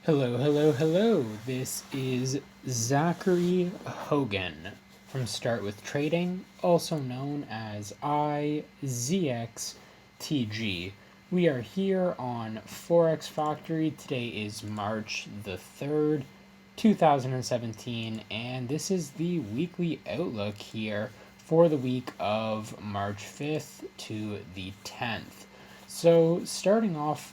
Hello, hello, hello. This is Zachary Hogan from Start With Trading, also known as IZXTG. We are here on Forex Factory. Today is March the 3rd, 2017, and this is the weekly outlook here for the week of March 5th to the 10th. So, starting off,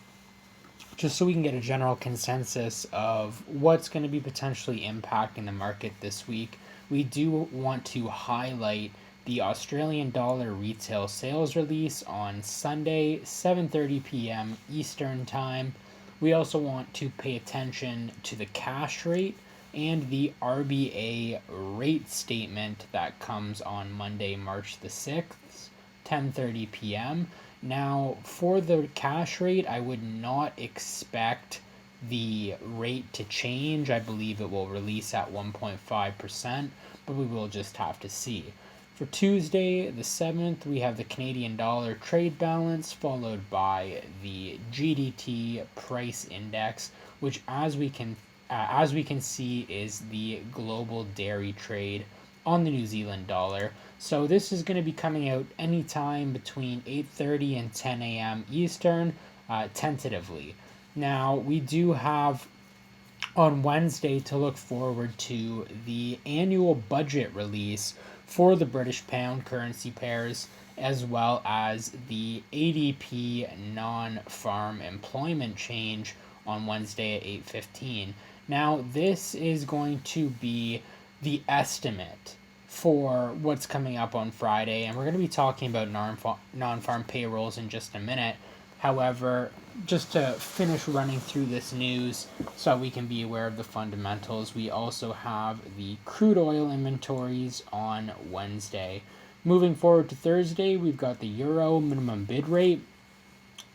just so we can get a general consensus of what's going to be potentially impacting the market this week, we do want to highlight the Australian dollar retail sales release on Sunday, 7:30 p.m. Eastern Time. We also want to pay attention to the cash rate and the RBA rate statement that comes on Monday, March the 6th, 10:30 p.m. Now, for the cash rate, I would not expect the rate to change. I believe it will release at 1.5%, but we will just have to see. For Tuesday, the 7th, we have the Canadian dollar trade balance, followed by the GDT price index, which, as we can see, is the global dairy trade on the New Zealand dollar. So this is going to be coming out anytime between 8:30 and 10 a.m. Eastern, tentatively. Now, we do have on Wednesday to look forward to the annual budget release for the British pound currency pairs, as well as the ADP non-farm employment change on Wednesday at 8:15. Now, this is going to be the estimate for what's coming up on Friday, and we're going to be talking about non-farm payrolls in just a minute. However, just to finish running through this news so we can be aware of the fundamentals, we also have the crude oil inventories on Wednesday. Moving forward to Thursday, we've got the euro minimum bid rate,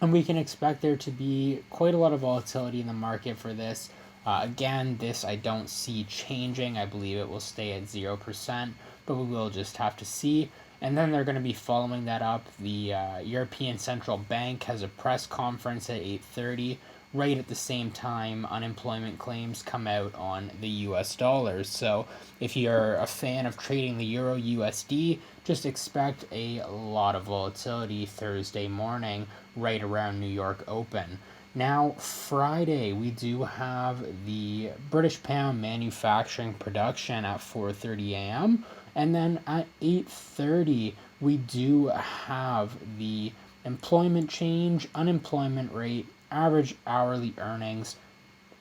and we can expect there to be quite a lot of volatility in the market for this. Again, this I don't see changing. I believe it will stay at 0%, but we will just have to see. And then they're going to be following that up. The European Central Bank has a press conference at 8:30. Right at the same time, unemployment claims come out on the US dollars. So if you're a fan of trading the EURUSD, just expect a lot of volatility Thursday morning right around New York Open. Now, Friday, we do have the British pound manufacturing production at 4:30 a.m. And then at 8:30, we do have the employment change, unemployment rate, average hourly earnings,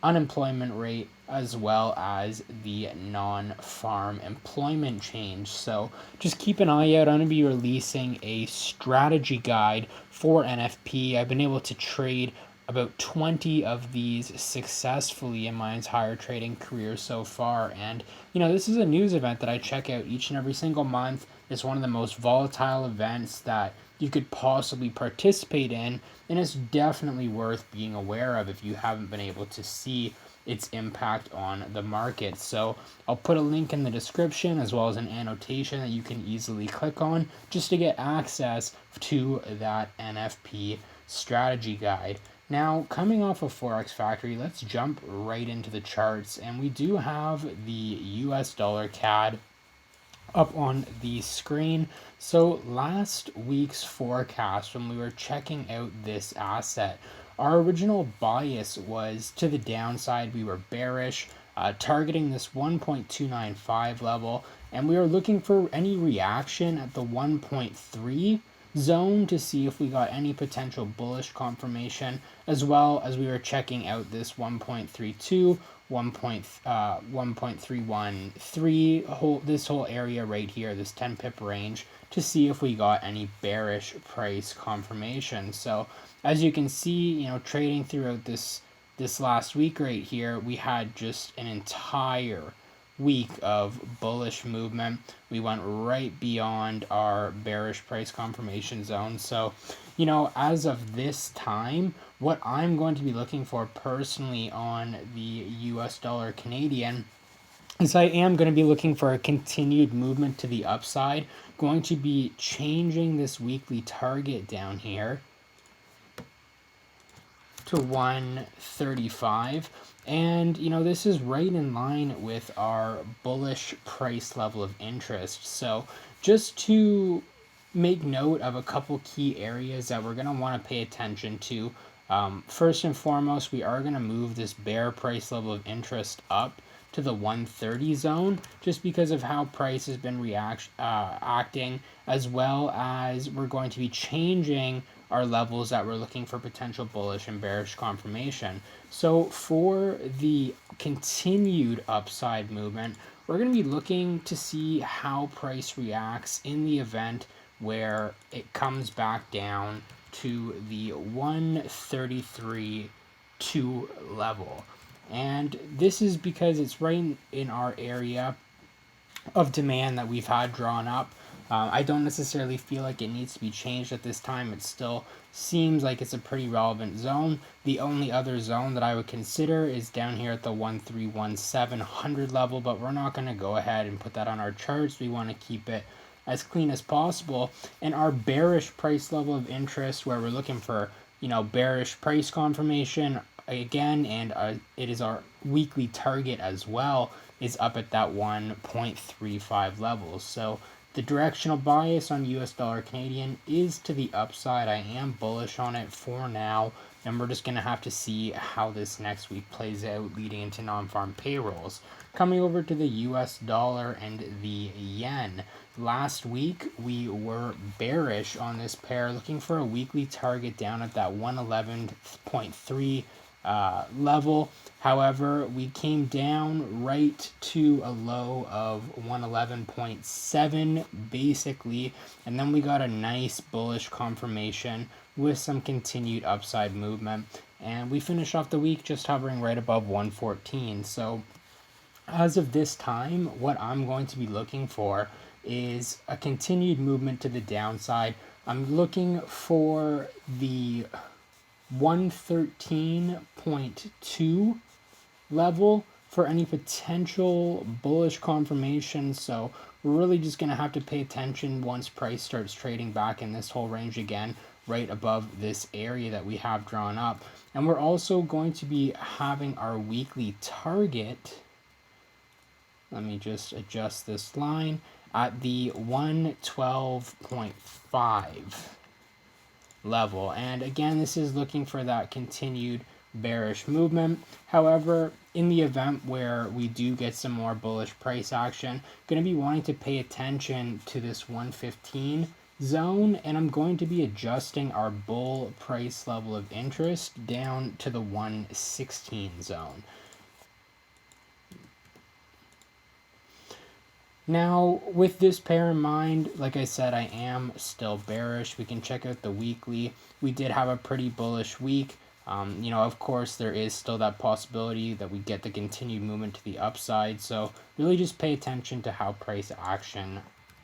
unemployment rate, as well as the non-farm employment change. So just keep an eye out. I'm going to be releasing a strategy guide for NFP. I've been able to trade about 20 of these successfully in my entire trading career so far. And, this is a news event that I check out each and every single month. It's one of the most volatile events that you could possibly participate in, and it's definitely worth being aware of if you haven't been able to see its impact on the market. So I'll put a link in the description as well as an annotation that you can easily click on just to get access to that NFP strategy guide. Now, coming off of Forex Factory, let's jump right into the charts, and we do have the US dollar CAD up on the screen. So last week's forecast, when we were checking out this asset, our original bias was to the downside. We were bearish, targeting this 1.295 level, and we were looking for any reaction at the 1.3 zone to see if we got any potential bullish confirmation, as well as we were checking out this 1.32, 1.313 this whole area right here, this 10 pip range, to see if we got any bearish price confirmation. So as you can see, trading throughout this last week right here, we had just an entire week of bullish movement. We went right beyond our bearish price confirmation zone. So, as of this time, what I'm going to be looking for personally on the US dollar Canadian is I am going to be looking for a continued movement to the upside. Going to be changing this weekly target down here to 135, And, you know, this is right in line with our bullish price level of interest. So just to make note of a couple key areas that we're going to want to pay attention to. First and foremost, we are going to move this bear price level of interest up to the 130 zone just because of how price has been acting, as well as we're going to be changing our levels that we're looking for potential bullish and bearish confirmation. So for the continued upside movement, we're going to be looking to see how price reacts in the event where it comes back down to the 133.2 level. And this is because it's right in our area of demand that we've had drawn up. I don't necessarily feel like it needs to be changed at this time. It still seems like it's a pretty relevant zone. The only other zone that I would consider is down here at the 131700 level, but we're not going to go ahead and put that on our charts. We want to keep it as clean as possible. And our bearish price level of interest, where we're looking for, you know, bearish price confirmation again, and it is our weekly target as well, is up at that 1.35 level. So the directional bias on US dollar Canadian is to the upside. I am bullish on it for now, and we're just going to have to see how this next week plays out leading into non-farm payrolls. Coming over to the US dollar and the yen. Last week, we were bearish on this pair, looking for a weekly target down at that 111.3 level. However, we came down right to a low of 111.7 basically, and then we got a nice bullish confirmation with some continued upside movement, and we finished off the week just hovering right above 114. So as of this time, what I'm going to be looking for is a continued movement to the downside. I'm looking for the 113.2 level for any potential bullish confirmation. So we're really just going to have to pay attention once price starts trading back in this whole range again, right above this area that we have drawn up. And we're also going to be having our weekly target. Let me just adjust this line at the 112.5 level. And again, this is looking for that continued bearish movement. However, in the event where we do get some more bullish price action, going to be wanting to pay attention to this 115 zone, and I'm going to be adjusting our bull price level of interest down to the 116 zone. Now, with this pair in mind, like I said, I am still bearish. We can check out the weekly. We did have a pretty bullish week. You know, of course, there is still that possibility that we get the continued movement to the upside. So really just pay attention to how price action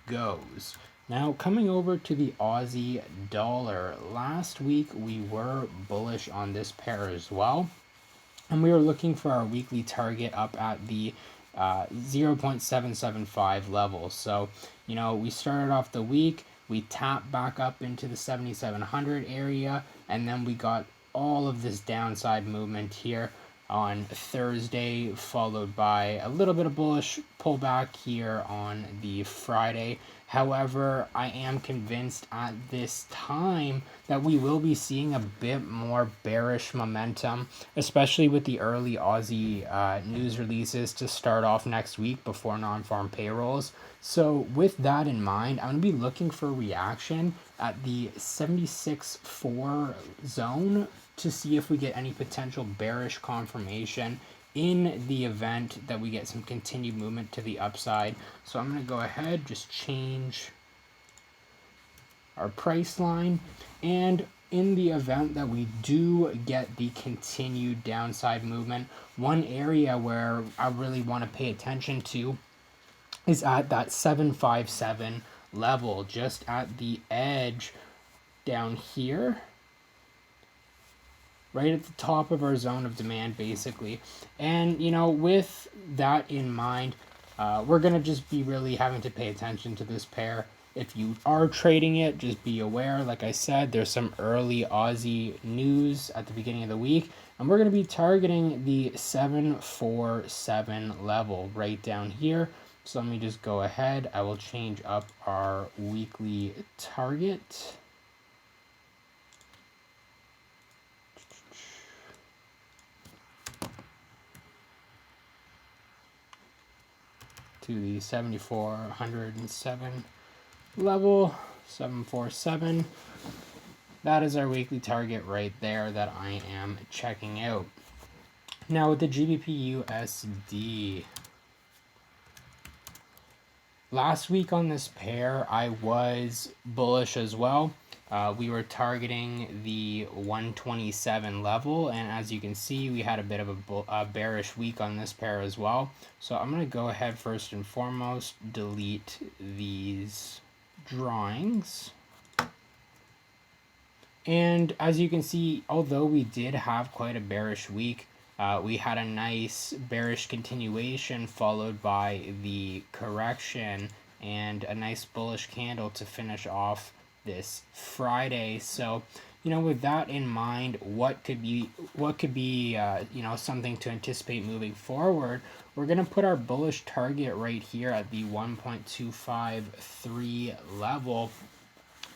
goes. Now, coming over to the Aussie dollar. Last week, we were bullish on this pair as well. And we were looking for our weekly target up at the 0.775 level. So, you know, we started off the week, we tapped back up into the 7,700 area, and then we got all of this downside movement here on Thursday, followed by a little bit of bullish pullback here on the Friday. However, I am convinced at this time that we will be seeing a bit more bearish momentum, especially with the early Aussie news releases to start off next week before non-farm payrolls. So with that in mind, I'm going to be looking for reaction at the 76.4 zone to see if we get any potential bearish confirmation in the event that we get some continued movement to the upside. So I'm going to go ahead, just change our price line, and in the event that we do get the continued downside movement, one area where I really want to pay attention to is at that 757 level, just at the edge down here, right at the top of our zone of demand, basically. And, you know, with that in mind, we're going to just be really having to pay attention to this pair. If you are trading it, just be aware, like I said, there's some early Aussie news at the beginning of the week, And we're going to be targeting the 747 level right down here. So let me just go ahead. I will change up our weekly target. To the 7,407 level, 747. That is our weekly target right there that I am checking out. Now with the GBPUSD, last week on this pair, I was bullish as well. We were targeting the 127 level, and as you can see, we had a bit of a bearish week on this pair as well. So I'm going to go ahead first and foremost, delete these drawings. And as you can see, although we did have quite a bearish week, we had a nice bearish continuation followed by the correction and a nice bullish candle to finish off this Friday. So, you know, with that in mind, what could be you know, something to anticipate moving forward? We're going to put our bullish target right here at the 1.253 level.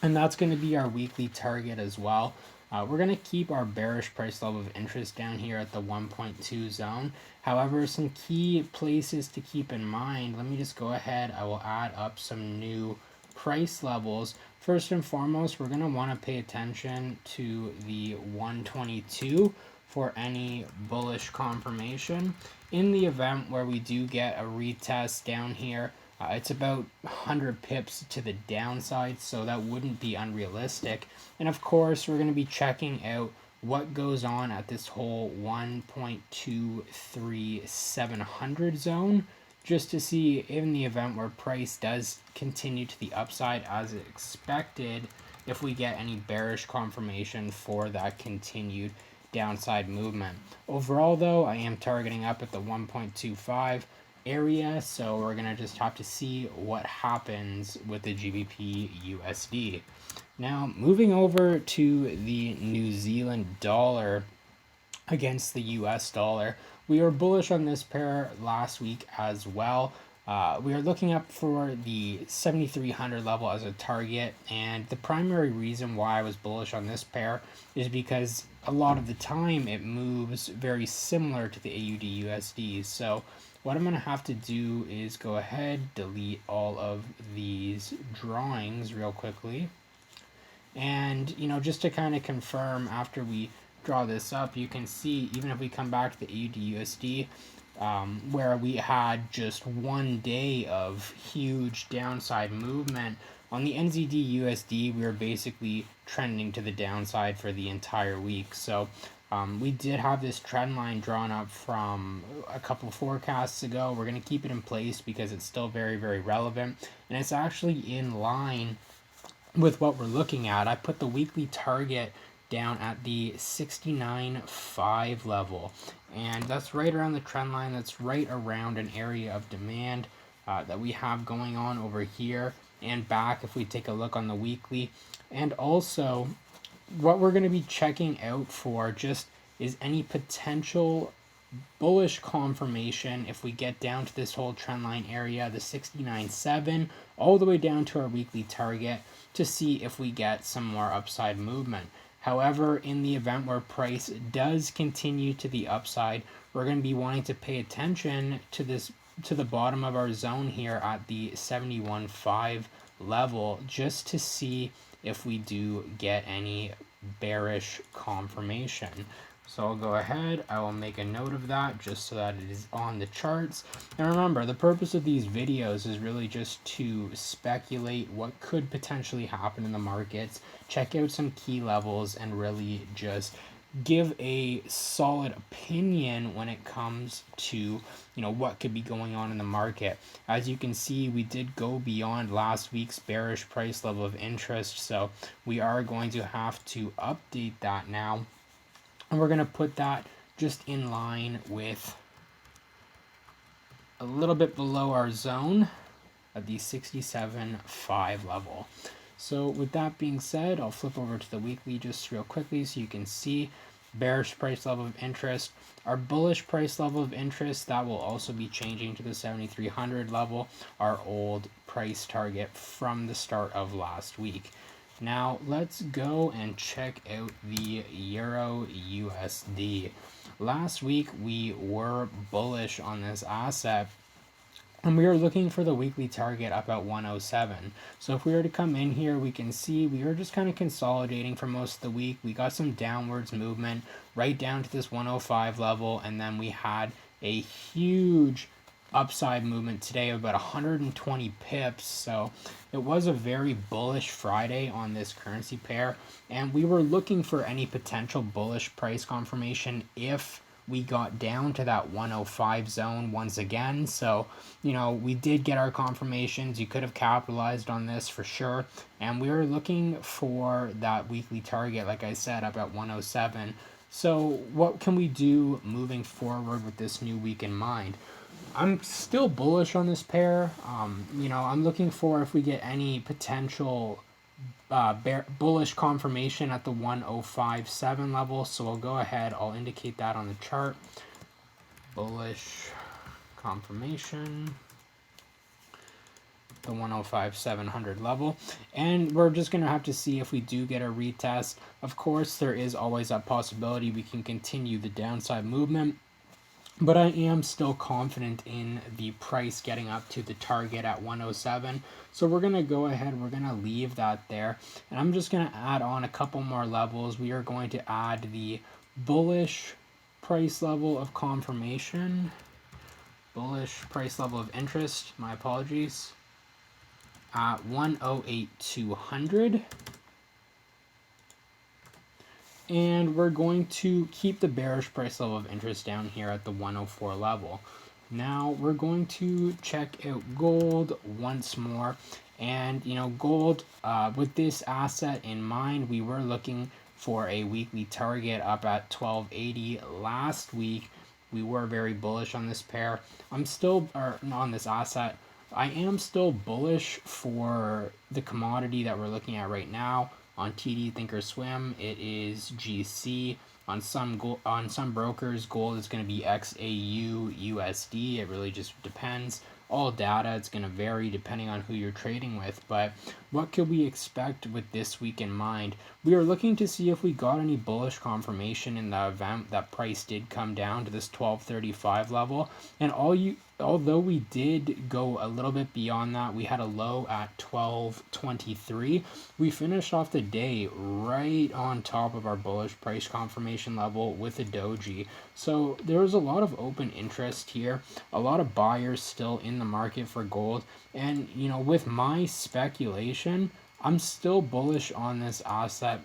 And that's going to be our weekly target as well. We're going to keep our bearish price level of interest down here at the 1.2 zone. However, some key places to keep in mind, let me just go ahead. I will add up some new price levels. First and foremost, we're going to want to pay attention to the 122 for any bullish confirmation. In the event where we do get a retest down here, it's about 100 pips to the downside, so that wouldn't be unrealistic. And of course, we're going to be checking out what goes on at this whole 1.23700 zone, just to see in the event where price does continue to the upside as expected, if we get any bearish confirmation for that continued downside movement. Overall though, I am targeting up at the 1.25 area, so we're gonna just have to see what happens with the GBPUSD. Now moving over to the New Zealand dollar against the US dollar, we were bullish on this pair last week as well. We are looking up for the 7,300 level as a target, and the primary reason why I was bullish on this pair is because a lot of the time it moves very similar to the AUDUSD. So what I'm going to have to do is go ahead, delete all of these drawings real quickly. And, you know, just to kind of confirm after we draw this up, you can see even if we come back to the AUDUSD, where we had just 1 day of huge downside movement, on the NZDUSD, we were basically trending to the downside for the entire week. So we did have this trend line drawn up from a couple forecasts ago. We're going to keep it in place because it's still very, very relevant. And it's actually in line with what we're looking at. I put the weekly target down at the 69.5 level. And that's right around the trend line. That's right around an area of demand that we have going on over here and back if we take a look on the weekly. And also, what we're going to be checking out for just is any potential bullish confirmation if we get down to this whole trend line area, the 69.7, all the way down to our weekly target to see if we get some more upside movement. However, in the event where price does continue to the upside, we're going to be wanting to pay attention to this, to the bottom of our zone here at the 71.5 level, just to see if we do get any bearish confirmation. So I'll go ahead, I will make a note of that just so that it is on the charts. And remember, the purpose of these videos is really just to speculate what could potentially happen in the markets, check out some key levels, and really just give a solid opinion when it comes to, you know, what could be going on in the market. As you can see, we did go beyond last week's bearish price level of interest, so we are going to have to update that now. And we're going to put that just in line with a little bit below our zone at the 67.5 level. So with that being said, I'll flip over to the weekly just real quickly so you can see bearish price level of interest. Our bullish price level of interest, that will also be changing to the 7,300 level, our old price target from the start of last week. Now let's go and check out the EURUSD. Last week we were bullish on this asset, and we are looking for the weekly target up at 107. So if we were to come in here, we can see we were just kind of consolidating for most of the week. We got some downwards movement right down to this 105 level, and then we had a huge upside movement today of about 120 pips. So it was a very bullish Friday on this currency pair, and we were looking for any potential bullish price confirmation if we got down to that 105 zone once again. So, you know, we did get our confirmations. You could have capitalized on this for sure. And we were looking for that weekly target, like I said, up at 107. So what can we do moving forward with this new week in mind? I'm still bullish on this pair. You know, I'm looking for if we get any potential bullish confirmation at the 105.7 level. So I'll go ahead, I'll indicate that on the chart. Bullish confirmation, the 105.700 level, and we're just going to have to see if we do get a retest. Of course, there is always that possibility we can continue the downside movement, but I am still confident in the price getting up to the target at 107. So we're going to go ahead, we're going to leave that there. And I'm just going to add on a couple more levels. We are going to add the bullish price level of confirmation, bullish price level of interest, my apologies, at 108,200. And we're going to keep the bearish price level of interest down here at the 104 level. Now we're going to check out gold once more. And, you know, gold, with this asset in mind, we were looking for a weekly target up at 1280 last week. We were very bullish on this pair. I'm still, or on this asset, I am still bullish for the commodity that we're looking at right now. On TD Thinkorswim, it is GC. On some brokers, gold is going to be XAUUSD. It really just depends. All data, it's going to vary depending on who you're trading with. But what could we expect with this week in mind? We are looking to see if we got any bullish confirmation in the event that price did come down to this 1235 level. And although we did go a little bit beyond that, we had a low at 1223. We finished off the day right on top of our bullish price confirmation level with a doji. So there was a lot of open interest here, a lot of buyers still in the market for gold. And, you know, with my speculation, I'm still bullish on this asset,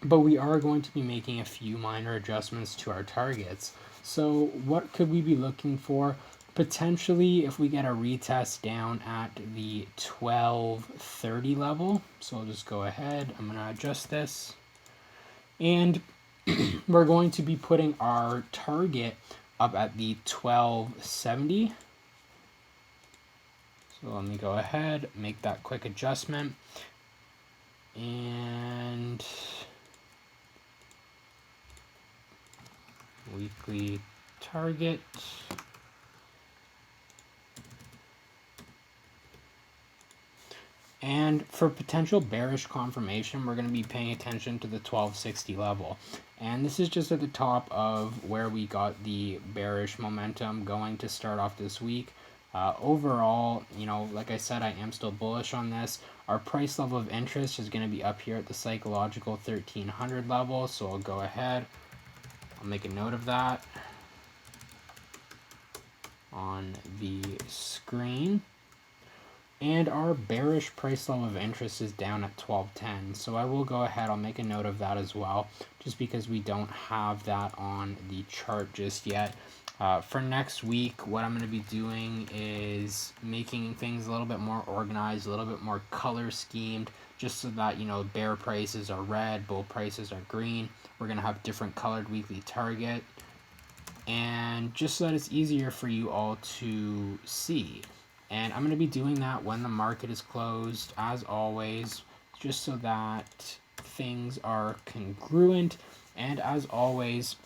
but we are going to be making a few minor adjustments to our targets. So what could we be looking for? Potentially, if we get a retest down at the 1230 level. So I'll just go ahead, I'm going to adjust this. And we're going to be putting our target up at the 1270. So let me go ahead, make that quick adjustment. And weekly target. And for potential bearish confirmation, we're going to be paying attention to the 1260 level. And this is just at the top of where we got the bearish momentum going to start off this week. Overall, you know, like I said, I am still bullish on this. Our price level of interest is going to be up here at the psychological 1300 level. So I'll go ahead, I'll make a note of that on the screen. And our bearish price level of interest is down at 1210. So I will go ahead, I'll make a note of that as well, just because we don't have that on the chart just yet. For next week, what I'm going to be doing is making things a little bit more organized, a little bit more color schemed, just so that, you know, bear prices are red, bull prices are green. We're going to have different colored weekly target, and just so that it's easier for you all to see. And I'm going to be doing that when the market is closed, as always, just so that things are congruent And as always,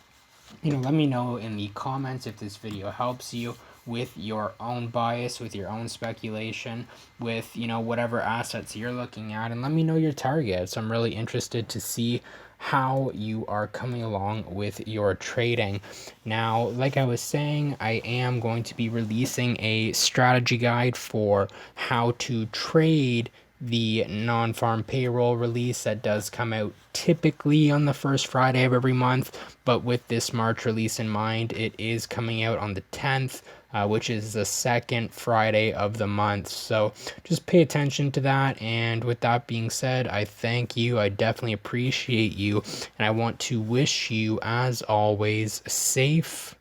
let me know in the comments if this video helps you with your own bias, with your own speculation, with, whatever assets you're looking at, and let me know your targets. I'm really interested to see how you are coming along with your trading. Now, like I was saying, I am going to be releasing a strategy guide for how to trade the non-farm payroll release that does come out typically on the first Friday of every month, but with this March release in mind, it is coming out on the 10th, which is the second Friday of the month. So just pay attention to that. And with that being said, I thank you. I definitely appreciate you. And I want to wish you, as always, safe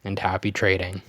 and happy trading.